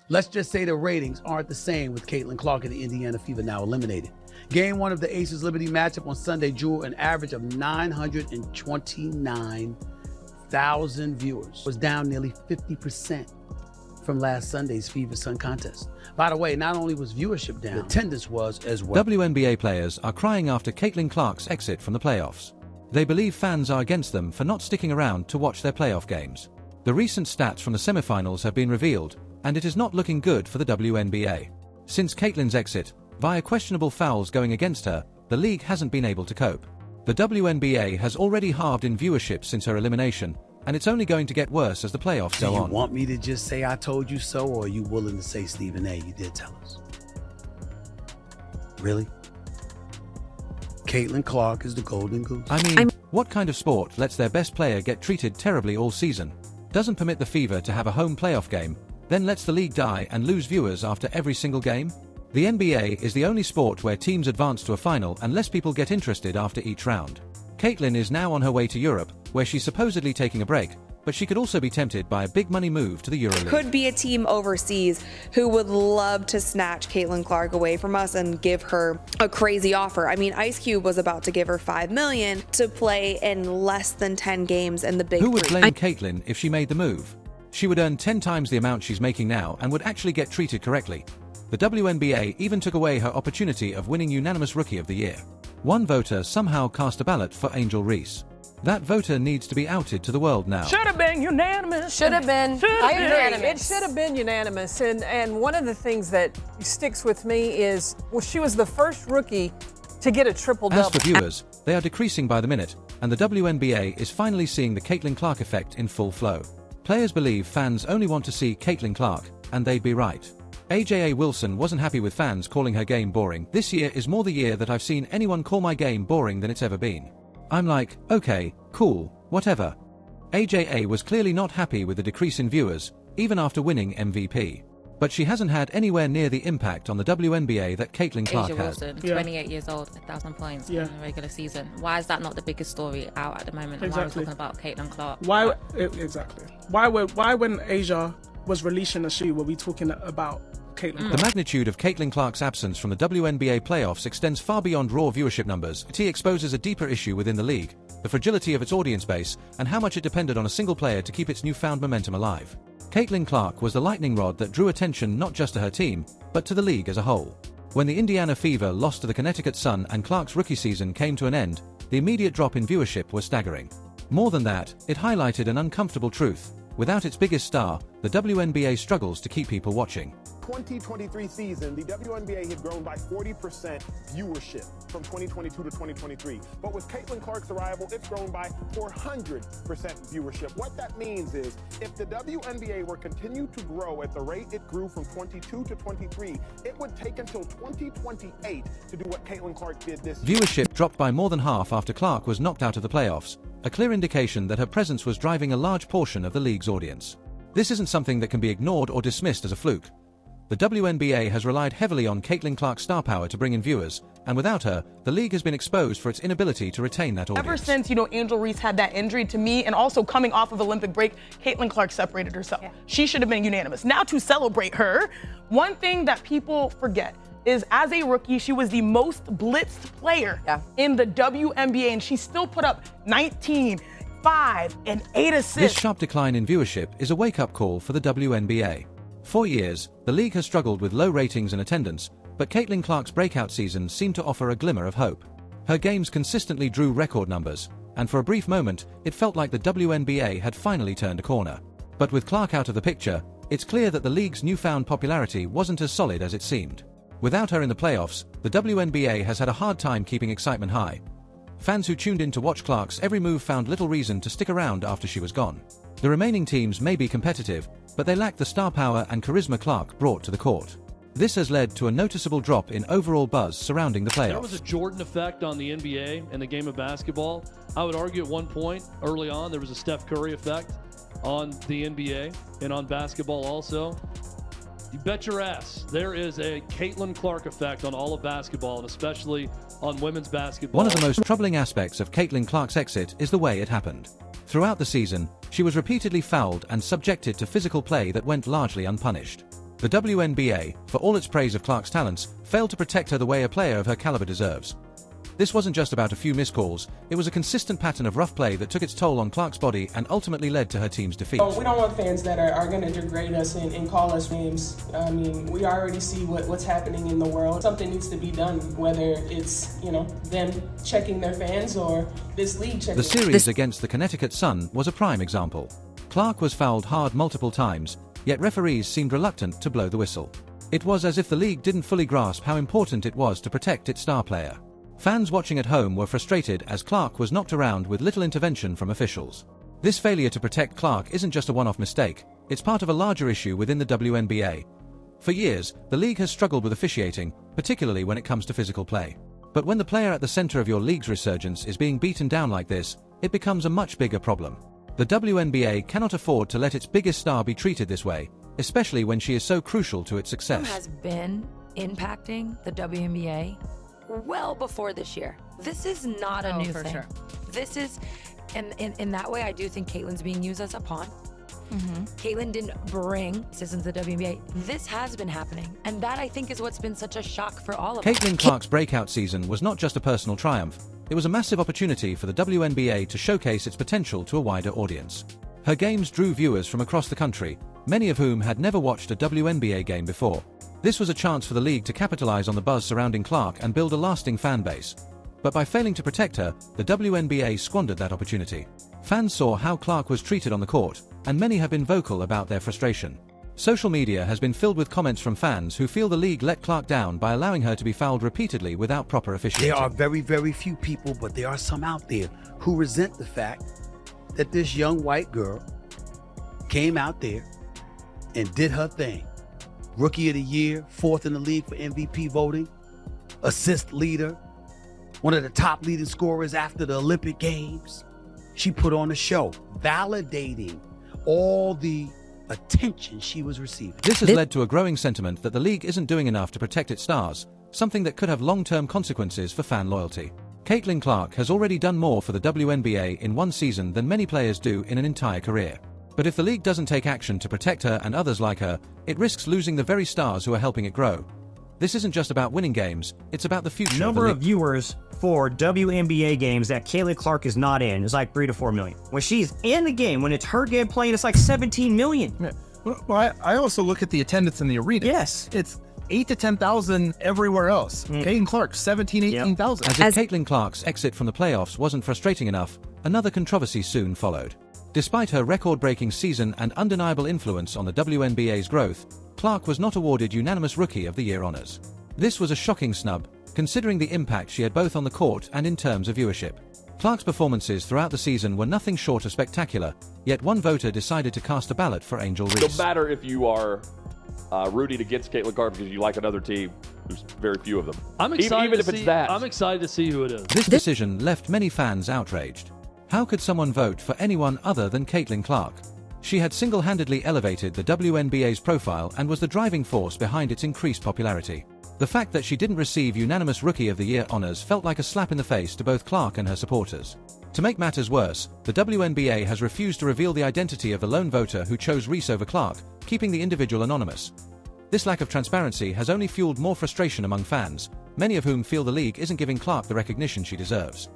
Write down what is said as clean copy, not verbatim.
Let's just say the ratings aren't the same with Caitlin Clark and the Indiana Fever now eliminated. Game 1 of the Aces Liberty matchup on Sunday drew an average of 929,000 viewers. Was down nearly 50% from last Sunday's Fever Sun contest. By the way, not only was viewership down, attendance was as well. WNBA players are crying after Caitlin Clark's exit from the playoffs. They believe fans are against them for not sticking around to watch their playoff games. The recent stats from the semifinals have been revealed, and it is not looking good for the WNBA. Since Caitlin's exit, via questionable fouls going against her, the league hasn't been able to cope. The WNBA has already halved in viewership since her elimination, and it's only going to get worse as the playoffs go on. Do you want me to just say I told you so, or are you willing to say, Stephen A., you did tell us? Really? Caitlin Clark is the golden goose. I mean, what kind of sport lets their best player get treated terribly all season, doesn't permit the Fever to have a home playoff game, then lets the league die and lose viewers after every single game? The NBA is the only sport where teams advance to a final and less people get interested after each round. Caitlin is now on her way to Europe, where she's supposedly taking a break, but she could also be tempted by a big money move to the EuroLeague. Could be a team overseas who would love to snatch Caitlin Clark away from us and give her a crazy offer. I mean, Ice Cube was about to give her $5 million to play in less than 10 games in the Big Who would Three. blame Caitlin if she made the move? She would earn 10 times the amount she's making now and would actually get treated correctly. The WNBA even took away her opportunity of winning Unanimous Rookie of the Year. One voter somehow cast a ballot for Angel Reese. That voter needs to be outed to the world now. Should have been unanimous. Should have been. I agree. Unanimous. It should have been unanimous. And one of the things that sticks with me is, well, she was the first rookie to get a triple-double. As for viewers, they are decreasing by the minute, and the WNBA is finally seeing the Caitlin Clark effect in full flow. Players believe fans only want to see Caitlin Clark, and they'd be right. AJA Wilson wasn't happy with fans calling her game boring. This year is more the year that I've seen anyone call my game boring than it's ever been. I'm like, okay, cool, whatever. AJA was clearly not happy with the decrease in viewers, even after winning MVP. But she hasn't had anywhere near the impact on the WNBA that Caitlin Clark has. Wilson, 28 years old, 1,000 points in the regular season. Why is that not the biggest story out at the moment? And why are we talking about Caitlin Clark? Why exactly? Why when Asia was releasing a shoe were we talking about Caitlin Clark? The magnitude of Caitlin Clark's absence from the WNBA playoffs extends far beyond raw viewership numbers. It exposes a deeper issue within the league, the fragility of its audience base, and how much it depended on a single player to keep its newfound momentum alive. Caitlin Clark was the lightning rod that drew attention not just to her team, but to the league as a whole. When the Indiana Fever lost to the Connecticut Sun and Clark's rookie season came to an end, the immediate drop in viewership was staggering. More than that, it highlighted an uncomfortable truth. Without its biggest star, the WNBA struggles to keep people watching. 2023 season, the WNBA had grown by 40% viewership from 2022 to 2023. But with Caitlin Clark's arrival, it's grown by 400% viewership. What that means is if the WNBA were continued to grow at the rate it grew from 22 to 23, it would take until 2028 to do what Caitlin Clark did this year. Viewership dropped by more than half after Clark was knocked out of the playoffs, a clear indication that her presence was driving a large portion of the league's audience. This isn't something that can be ignored or dismissed as a fluke. The WNBA has relied heavily on Caitlin Clark's star power to bring in viewers, and without her, the league has been exposed for its inability to retain that audience. Ever since, Angel Reese had that injury to me, and also coming off of Olympic break, Caitlin Clark separated herself. Yeah. She should have been unanimous. Now to celebrate her, one thing that people forget is as a rookie, she was the most blitzed player in the WNBA, and she still put up 19, 5, and 8 assists. This sharp decline in viewership is a wake-up call for the WNBA. For years, the league has struggled with low ratings and attendance, but Caitlin Clark's breakout season seemed to offer a glimmer of hope. Her games consistently drew record numbers, and for a brief moment, it felt like the WNBA had finally turned a corner. But with Clark out of the picture, it's clear that the league's newfound popularity wasn't as solid as it seemed. Without her in the playoffs, the WNBA has had a hard time keeping excitement high. Fans who tuned in to watch Clark's every move found little reason to stick around after she was gone. The remaining teams may be competitive, but they lack the star power and charisma Clark brought to the court. This has led to a noticeable drop in overall buzz surrounding the playoffs. There was a Jordan effect on the NBA and the game of basketball. I would argue at one point, early on, there was a Steph Curry effect on the NBA and on basketball also. You bet your ass there is a Caitlin Clark effect on all of basketball, and especially on women's basketball. One of the most troubling aspects of Caitlin Clark's exit is the way it happened. Throughout the season, she was repeatedly fouled and subjected to physical play that went largely unpunished. The WNBA, for all its praise of Clark's talents, failed to protect her the way a player of her caliber deserves. This wasn't just about a few missed calls, it was a consistent pattern of rough play that took its toll on Clark's body and ultimately led to her team's defeat. We don't want fans that are going to degrade us and call us names. I mean, we already see what's happening in the world. Something needs to be done, whether it's, them checking their fans or this league checking. The series against the Connecticut Sun was a prime example. Clark was fouled hard multiple times, yet referees seemed reluctant to blow the whistle. It was as if the league didn't fully grasp how important it was to protect its star player. Fans watching at home were frustrated as Clark was knocked around with little intervention from officials. This failure to protect Clark isn't just a one-off mistake, it's part of a larger issue within the WNBA. For years, the league has struggled with officiating, particularly when it comes to physical play. But when the player at the center of your league's resurgence is being beaten down like this, it becomes a much bigger problem. The WNBA cannot afford to let its biggest star be treated this way, especially when she is so crucial to its success. Has been impacting the WNBA well before this year. This is not a new thing. Sure. This is, and in that way, I do think Caitlin's being used as a pawn. Caitlin didn't bring citizens to the WNBA. This has been happening, and that I think is what's been such a shock for all of us. Caitlin Clark's breakout season was not just a personal triumph, it was a massive opportunity for the WNBA to showcase its potential to a wider audience. Her games drew viewers from across the country, many of whom had never watched a WNBA game before. This was a chance for the league to capitalize on the buzz surrounding Clark and build a lasting fan base. But by failing to protect her, the WNBA squandered that opportunity. Fans saw how Clark was treated on the court, and many have been vocal about their frustration. Social media has been filled with comments from fans who feel the league let Clark down by allowing her to be fouled repeatedly without proper officiating. There are very, very few people, but there are some out there who resent the fact that this young white girl came out there and did her thing. Rookie of the Year, 4th in the league for MVP voting, assist leader, one of the top leading scorers after the Olympic Games. She put on a show, validating all the attention she was receiving. This has led to a growing sentiment that the league isn't doing enough to protect its stars, something that could have long-term consequences for fan loyalty. Caitlin Clark has already done more for the WNBA in one season than many players do in an entire career. But if the league doesn't take action to protect her and others like her, it risks losing the very stars who are helping it grow. This isn't just about winning games, it's about the future. Number of viewers for WNBA games that Caitlin Clark is not in is like 3 to 4 million. When she's in the game, when it's her game playing, it's like 17 million. Yeah. Well, I also look at the attendance in the arena. Yes. It's 8 to 10,000 everywhere else. Caitlin Clark, 17, 18,000. As if Caitlin Clark's exit from the playoffs wasn't frustrating enough, another controversy soon followed. Despite her record-breaking season and undeniable influence on the WNBA's growth, Clark was not awarded unanimous Rookie of the Year honors. This was a shocking snub, considering the impact she had both on the court and in terms of viewership. Clark's performances throughout the season were nothing short of spectacular, yet one voter decided to cast a ballot for Angel Reese. No matter if you are rooting against Caitlin Clark because you like another team, there's very few of them. I'm excited even if it's that. I'm excited to see who it is. This decision left many fans outraged. How could someone vote for anyone other than Caitlin Clark? She had single-handedly elevated the WNBA's profile and was the driving force behind its increased popularity. The fact that she didn't receive unanimous Rookie of the Year honors felt like a slap in the face to both Clark and her supporters. To make matters worse, the WNBA has refused to reveal the identity of the lone voter who chose Reese over Clark, keeping the individual anonymous. This lack of transparency has only fueled more frustration among fans, many of whom feel the league isn't giving Clark the recognition she deserves.